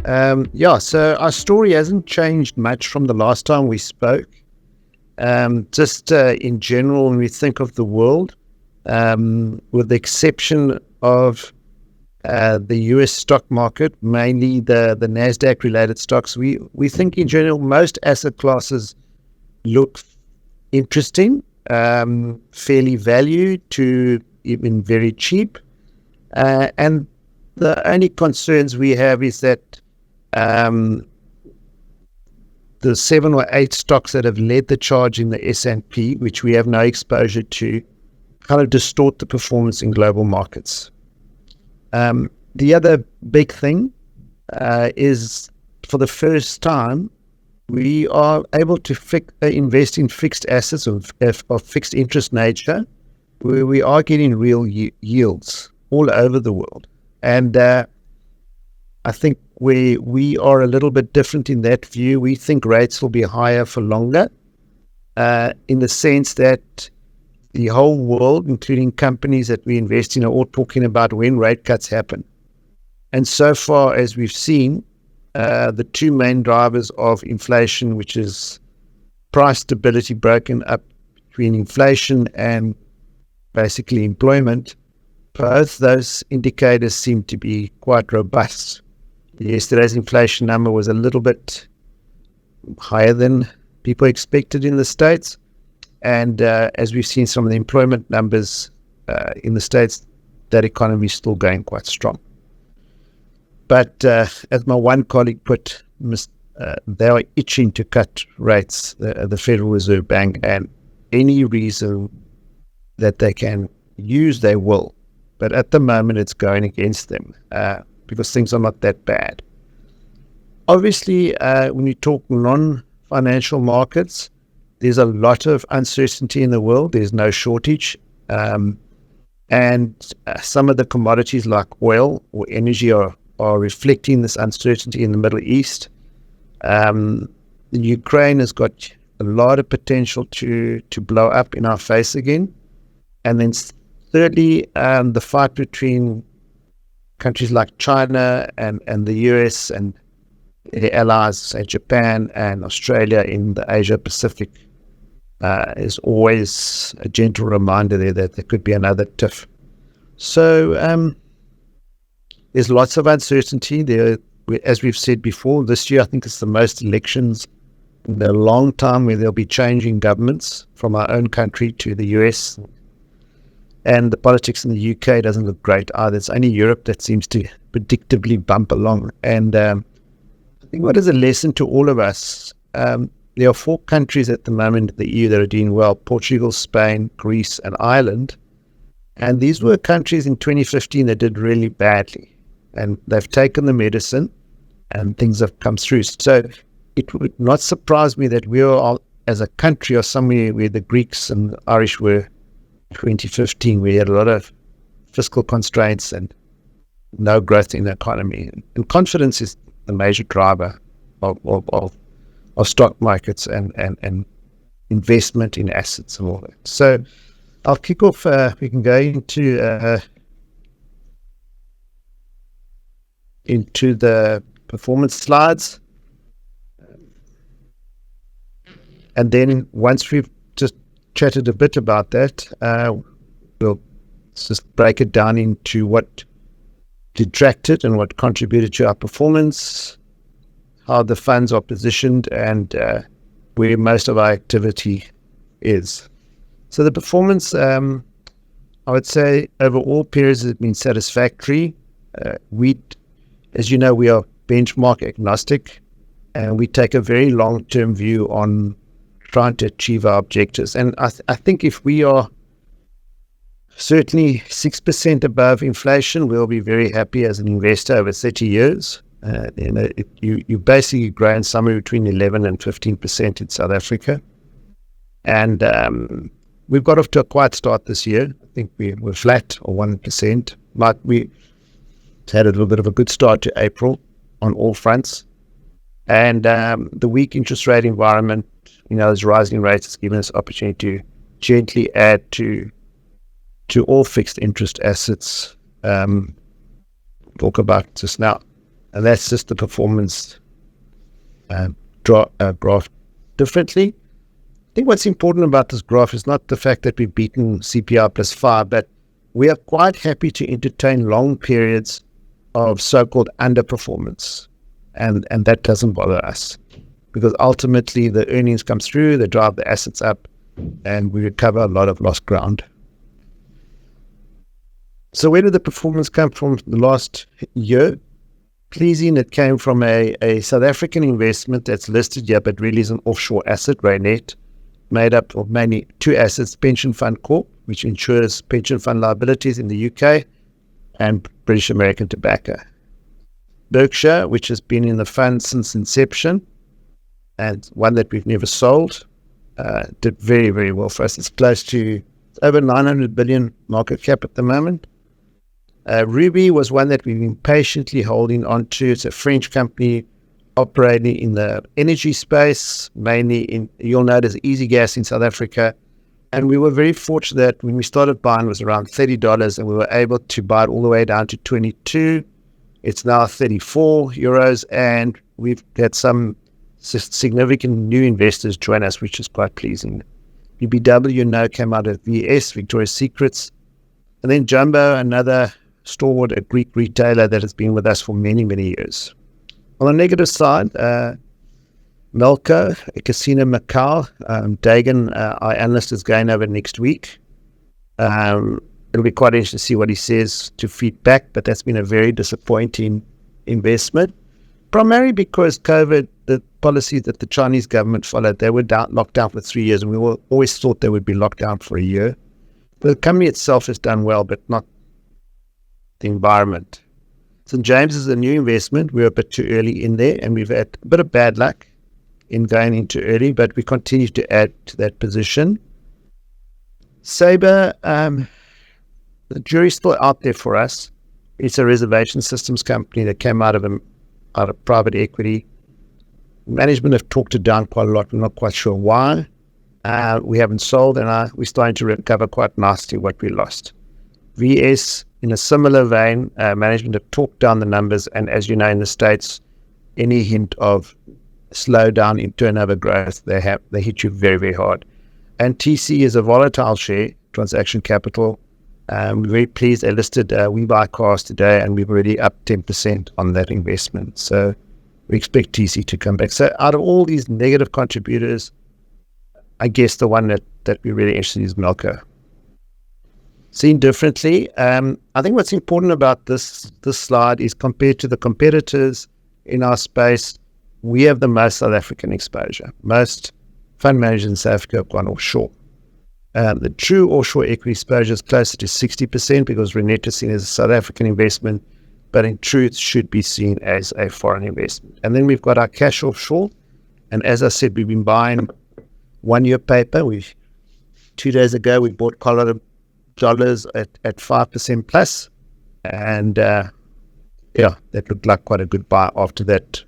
So our story hasn't changed much from the last time we spoke. Just in general, when we think of the world, with the exception of the US stock market, mainly the NASDAQ related stocks, we think in general most asset classes look interesting, fairly valued to even very cheap. And the only concerns we have is that um, the 7 or 8 stocks that have led the charge in the S&P, which we have no exposure to, kind of distort the performance in global markets. The other big thing is, for the first time, we are able to invest in fixed assets of fixed interest nature, where we are getting real yields all over the world. And I think we are a little bit different in that view. We think rates will be higher for longer, in the sense that the whole world, including companies that we invest in, are all talking about when rate cuts happen. And so far as we've seen, the two main drivers of inflation, which is price stability broken up between inflation and basically employment, both those indicators seem to be quite robust. Yesterday's inflation number was a little bit higher than people expected in the States. And as we've seen some of the employment numbers in the States, that economy is still going quite strong. But as my one colleague put, they are itching to cut rates, the Federal Reserve Bank, and any reason that they can use, they will. But at the moment, it's going against them because things are not that bad. Obviously, when you talk non-financial markets, there's a lot of uncertainty in the world. There's no shortage. And some of the commodities like oil or energy are reflecting this uncertainty in the Middle East. Ukraine has got a lot of potential to blow up in our face again. And then thirdly, the fight between countries like China and the US and their allies, say Japan and Australia in the Asia Pacific, is always a gentle reminder that there could be another tiff. So there's lots of uncertainty there. As we've said before, this year I think it's the most elections in a long time where there'll be changing governments from our own country to the US. And the politics in the UK doesn't look great either. It's only Europe that seems to predictably bump along. And I think what is a lesson to all of us, there are 4 countries at the moment in the EU that are doing well: Portugal, Spain, Greece, and Ireland. And these were countries in 2015 that did really badly. And they've taken the medicine and things have come through. So it would not surprise me that we are, as a country, or somewhere where the Greeks and the Irish were 2015. We had a lot of fiscal constraints and no growth in the economy. And confidence is the major driver of stock markets and investment in assets and all that. So I'll kick off. We can go into the performance slides. And then once we've just chatted a bit about that, we'll just break it down into what detracted and what contributed to our performance, how the funds are positioned, and where most of our activity is. So the performance, I would say, over all periods has been satisfactory. As you know, we are benchmark agnostic, and we take a very long-term view on trying to achieve our objectives. And I think if we are certainly 6% above inflation, we'll be very happy as an investor over 30 years. You basically grow in somewhere between 11 and 15% in South Africa. And we've got off to a quiet start this year. I think we're flat or 1%. But we had a little bit of a good start to April on all fronts. And the weak interest rate environment, those rising rates, has given us opportunity to gently add to all fixed interest assets. Talk about just now. And that's just the performance graph differently. I think what's important about this graph is not the fact that we've beaten CPI plus 5, but we are quite happy to entertain long periods of so-called underperformance. And that doesn't bother us, because ultimately the earnings come through, they drive the assets up, and we recover a lot of lost ground. So where did the performance come from the last year? Pleasing, it came from a South African investment that's listed here, but really is an offshore asset, Aylett, made up of mainly two assets: Pension Fund Corp, which insures pension fund liabilities in the UK, and British American Tobacco. Berkshire, which has been in the fund since inception, and one that we've never sold, did very, very well for us. It's close to over 900 billion market cap at the moment. Ruby was one that we've been patiently holding on to. It's a French company operating in the energy space, mainly in, you'll know, there's Easy Gas in South Africa. And we were very fortunate that when we started buying, it was around $30, and we were able to buy it all the way down to 22. It's now 34 euros, and we've had some significant new investors join us, which is quite pleasing. BBW came out of VS, Victoria's Secrets. And then Jumbo, another stalwart, a Greek retailer that has been with us for many, many years. On the negative side, Melco, a Casino Macau, Dagan, our analyst, is going over next week. It'll be quite interesting to see what he says to feedback, but that's been a very disappointing investment, primarily because COVID, the policy that the Chinese government followed, they were locked down for 3 years, and we always thought they would be locked down for a year. The company itself has done well, but not the environment. St. James is a new investment. We're a bit too early in there, and we've had a bit of bad luck in going into early, but we continue to add to that position. Sabre, the jury's still out there for us. It's a reservation systems company that came out of private equity. Management have talked it down quite a lot. We're not quite sure why. We haven't sold, and we're starting to recover quite nicely what we lost. VS, in a similar vein, management have talked down the numbers, and as you know, in the States, any hint of slowdown in turnover growth, they hit you very, very hard. And TC is a volatile share, Transaction Capital. We're very pleased. They listed We Buy Cars today, and we've already up 10% on that investment. So we expect TC to come back. So out of all these negative contributors, I guess the one that we're really interested in is Melco. Seen differently, I think what's important about this slide is, compared to the competitors in our space, we have the most South African exposure. Most fund managers in South Africa have gone offshore. The true offshore equity exposure is closer to 60%, because Renette is seen as a South African investment, but in truth should be seen as a foreign investment. And then we've got our cash offshore. And as I said, we've been buying 1 year paper. 2 days ago, we bought Colorado dollars at 5% plus. And that looked like quite a good buy after that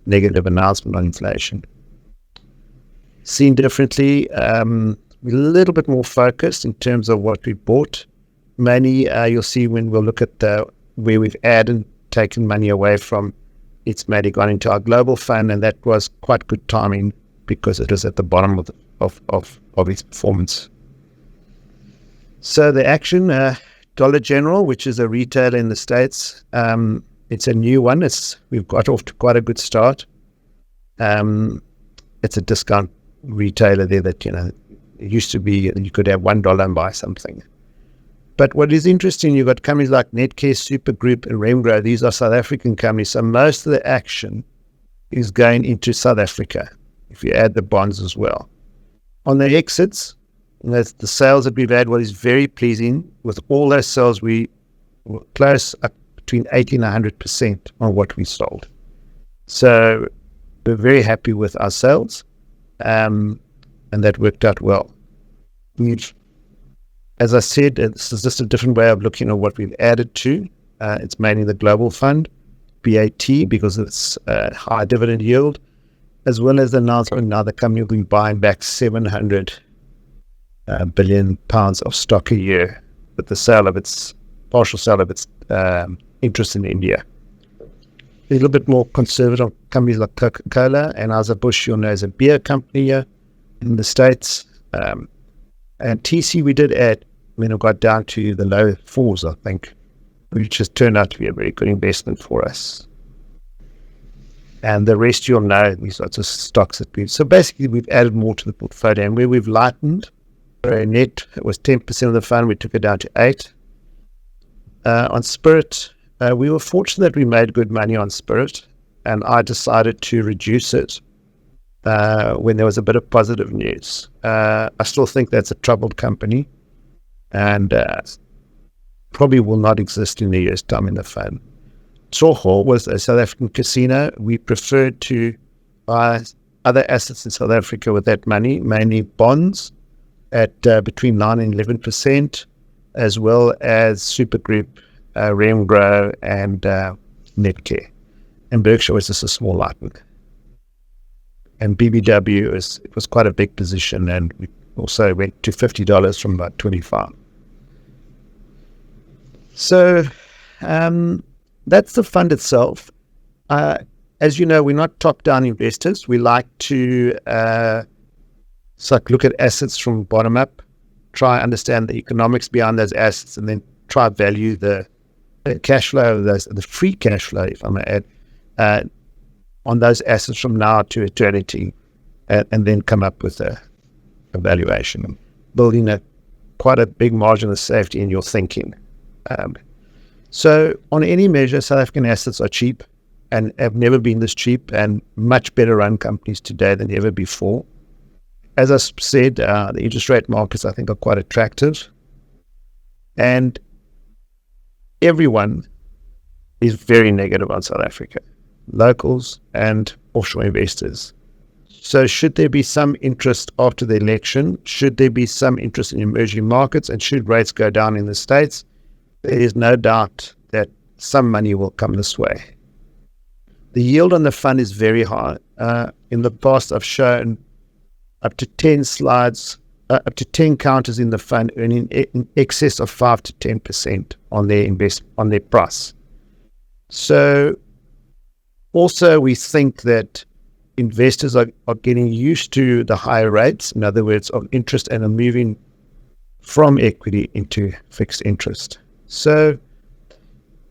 negative announcement on inflation. Seen differently, we're a little bit more focused in terms of what we bought. Mainly, you'll see when we'll look at where we've added, taken money away from, it's mainly gone into our global fund, and that was quite good timing because it was at the bottom of its performance. So the action, Dollar General, which is a retailer in the States, it's a new one. We've got off to quite a good start. It's a discount retailer there that, it used to be you could have $1 and buy something. But what is interesting, you've got companies like Netcare, Supergroup, and Remgro. These are South African companies. So most of the action is going into South Africa, if you add the bonds as well. On the exits, that's the sales that we've had. What is very pleasing, with all those sales, we were close up between 80 and 100% on what we sold. So we're very happy with our sales, and that worked out well. As I said, this is just a different way of looking at what we've added to. It's mainly the global fund, BAT, because it's a high dividend yield, as well as the announcement now the company will be buying back 700 billion pounds of stock a year with the partial sale of its interest in India. little bit more conservative companies like Coca-Cola, and Anheuser-Busch, you'll know, is a beer company here in the States. And TC we did add, it got down to the low fours, I think, which has turned out to be a very good investment for us. And the rest you'll know, these sorts of stocks that so basically we've added more to the portfolio, and where we've lightened, net, it was 10% of the fund, we took it down to 8%. On Spirit, we were fortunate that we made good money on Spirit, and I decided to reduce it when there was a bit of positive news. I still think that's a troubled company, and probably will not exist in a year's time in the fund. Soho was a South African casino. We preferred to buy other assets in South Africa with that money, mainly bonds at between 9 and 11%, as well as Supergroup, Remgro, and Netcare. And Berkshire was just a small lightning. And BBW was quite a big position, and we also went to $50 from about $25. So that's the fund itself. As you know, we're not top-down investors. We like to look at assets from bottom up, try understand the economics behind those assets, and then try value the cash flow of those, the free cash flow, if I may add, on those assets from now to eternity, and then come up with a valuation, building quite a big margin of safety in your thinking. So on any measure, South African assets are cheap and have never been this cheap, and much better run companies today than ever before. As I said, the interest rate markets, I think, are quite attractive. And everyone is very negative on South Africa, locals and offshore investors. So should there be some interest after the election, should there be some interest in emerging markets, and should rates go down in the States, there is no doubt that some money will come this way. The yield on the fund is very high. In the past, I've shown up to 10 slides, up to 10 counters in the fund earning in excess of 5 to 10% on their price. So also we think that investors are getting used to the higher rates, in other words, of interest, and are moving from equity into fixed interest. So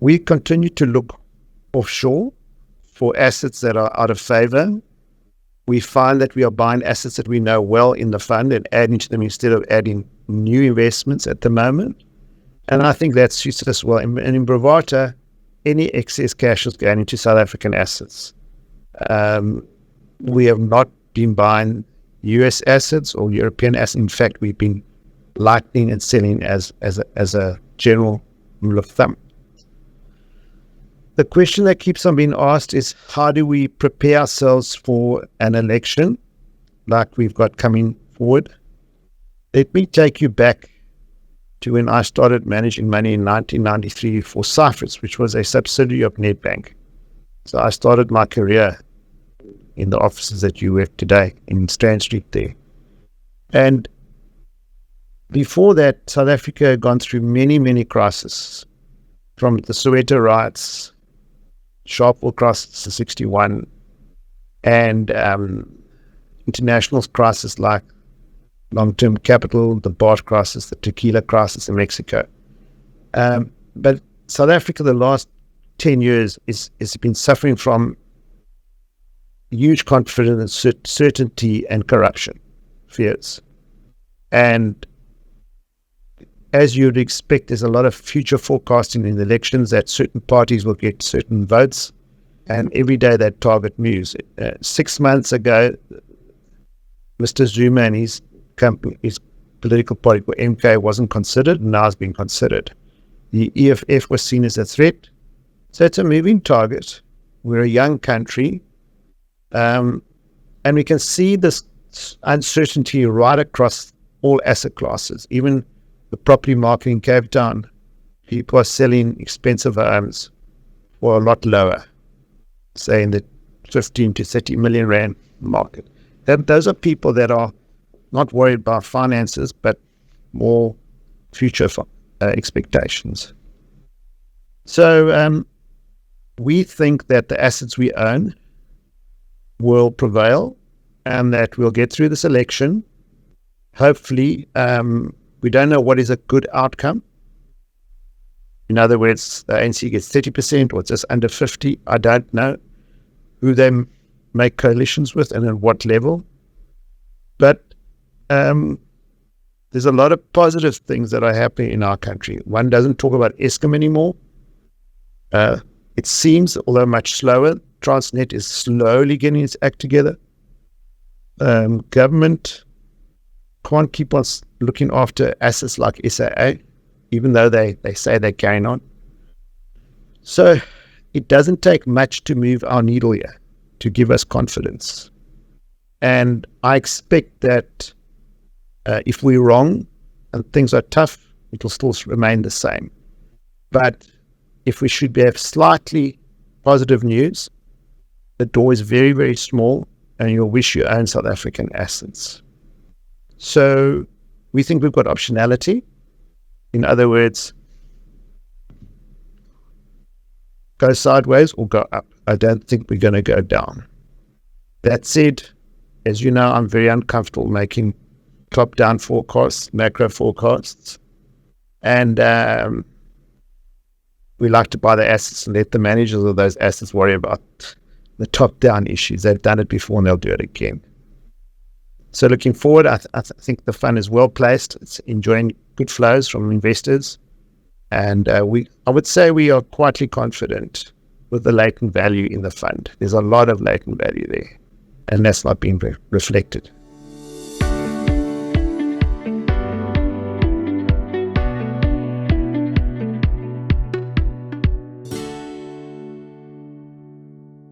we continue to look offshore for assets that are out of favor. We find that we are buying assets that we know well in the fund and adding to them instead of adding new investments at the moment. And I think that suits us well. And in Bravata, any excess cash is going into South African assets. We have not been buying US assets or European assets. In fact, we've been lightening and selling as a general rule of thumb. The question that keeps on being asked is, how do we prepare ourselves for an election like we've got coming forward? Let me take you back to when I started managing money in 1993 for Cyprus, which was a subsidiary of Nedbank. So I started my career in the offices that you work today in Strand Street there. And before that, South Africa had gone through many, many crises, from the Soweto riots, Sharpeville crisis in 1961, and international crises like long-term capital, the barge crisis, the tequila crisis in Mexico. But South Africa, the last 10 years, has been suffering from huge confidence, certainty, and corruption fears. And as you'd expect, there's a lot of future forecasting in the elections that certain parties will get certain votes, and every day that target moves. 6 months ago, Mr. Zuma and his company, his political party, MK, wasn't considered, and now it's been considered. The EFF was seen as a threat. So it's a moving target. We're a young country, and we can see this uncertainty right across all asset classes. Even the property market in Cape Town, people are selling expensive homes for a lot lower, say in the 15 to 30 million rand market. Those are people that are not worried about finances, but more future expectations. So we think that the assets we own will prevail and that we'll get through this election. Hopefully, we don't know what is a good outcome. In other words, the ANC gets 30% or just under 50%. I don't know who they make coalitions with and at what level. But there's a lot of positive things that are happening in our country. One doesn't talk about Eskom anymore. It seems, although much slower, Transnet is slowly getting its act together. Government can't keep on looking after assets like SAA, even though they say they're going on. So it doesn't take much to move our needle here, to give us confidence. And I expect that if we're wrong and things are tough, it will still remain the same. But if we should have slightly positive news, the door is very, very small and you'll wish you own South African assets. So we think we've got optionality. In other words, go sideways or go up. I don't think we're going to go down. That said, as you know, I'm very uncomfortable making top-down forecasts, macro forecasts. And we like to buy the assets and let the managers of those assets worry about the top-down issues. They've done it before and they'll do it again. So looking forward, I think the fund is well placed. It's enjoying good flows from investors. And I would say we are quietly confident with the latent value in the fund. There's a lot of latent value there, and that's not being reflected.